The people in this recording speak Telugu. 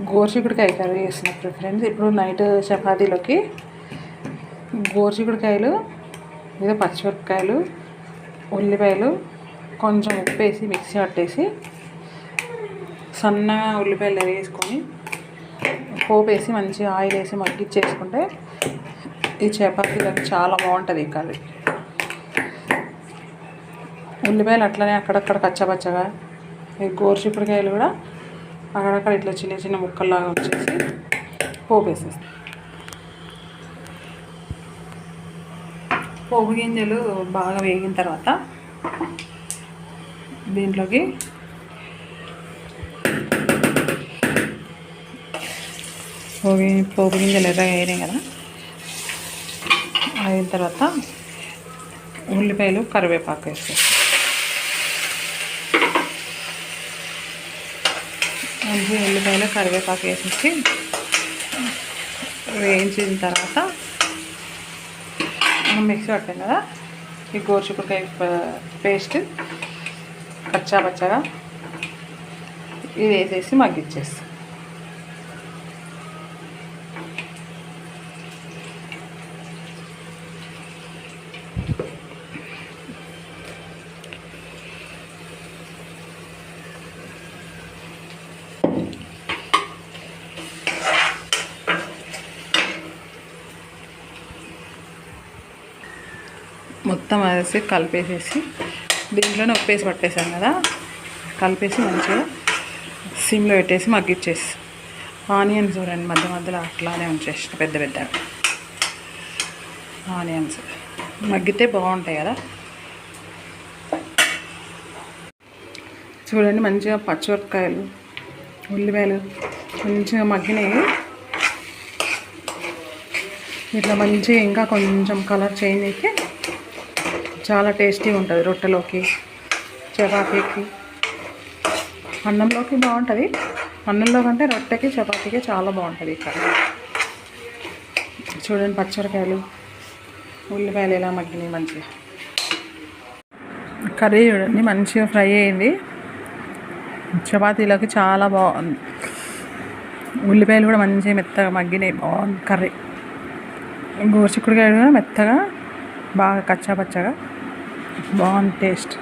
గోరుచిక్కుడుకాయ కర్రీ చేసినప్పుడు ఫ్రెండ్స్, ఇప్పుడు నైట్ చపాతీలోకి గోరుచిక్కుడుకాయలు మీద పచ్చిమిరపకాయలు, ఉల్లిపాయలు, కొంచెం ఉప్పు వేసి మిక్సీ పట్టేసి సన్నగా ఉల్లిపాయలు వేసుకొని పోపు వేసి మంచిగా ఆయిల్ వేసి మగ్గిచ్చేసుకుంటే ఈ చపాతీలకు చాలా బాగుంటుంది ఈ కర్రీ. ఉల్లిపాయలు అట్లనే అక్కడక్కడ కచ్చపచ్చగా, ఈ గోరుచిక్కుడుకాయలు కూడా అక్కడక్కడ ఇట్లా చిన్న చిన్న ముక్కల్లాగా వచ్చేసి పోపు వేసేస్తాం. పోపు గింజలు బాగా వేగిన తర్వాత దీంట్లోకి పోపు గింజలు ఎర్రగా వేయనాయి కదా, అయిన తర్వాత ఉల్లిపాయలు కరివేపాకు వేసేస్తాం. మంచిగా ఉల్లిపాయలు కరివేపాకు వేసేసి వేయించిన తర్వాత మనం మిక్సీ పట్టాం కదా ఈ గోరుచిక్కుడుకాయ పేస్ట్ కచ్చా పచ్చగా ఇది వేసేసి మగ్గిచ్చేస్తాం. మొత్తం వేసి కలిపేసేసి దీంట్లోనే ఉప్పేసి పట్టేసాం కదా, కలిపేసి మంచిగా సిమ్లో పెట్టేసి మగ్గిచ్చేసి ఆనియన్స్ చూడండి మధ్య మధ్యలో అట్లానే ఉంచేసి పెద్ద పెద్దగా ఆనియన్స్ మగ్గితే బాగుంటాయి కదా. చూడండి మంచిగా పచ్చిమిరపకాయలు, ఉల్లిపాయలు మంచిగా మగ్గినాయి. ఇట్లా మంచిగా ఇంకా కొంచెం కలర్ చేంజ్ అయితే చాలా టేస్టీగా ఉంటుంది. రొట్టెలోకి, చపాతీకి, అన్నంలోకి బాగుంటుంది. అన్నంలో కంటే రొట్టెకి చపాతీకి చాలా బాగుంటుంది ఇక్కడ. చూడండి పచ్చిమిరకాయలు, ఉల్లిపాయలు ఎలా మగ్గినాయి మంచిగా. కర్రీ చూడండి మంచిగా ఫ్రై అయింది, చపాతీలోకి చాలా బాగుంది. ఉల్లిపాయలు కూడా మంచిగా మెత్తగా మగ్గినాయి, బాగుంది కర్రీ. గోరుచిక్కుడుకాయలు కూడా మెత్తగా బాగా కచ్చా పచ్చగా బాగుంది టేస్ట్.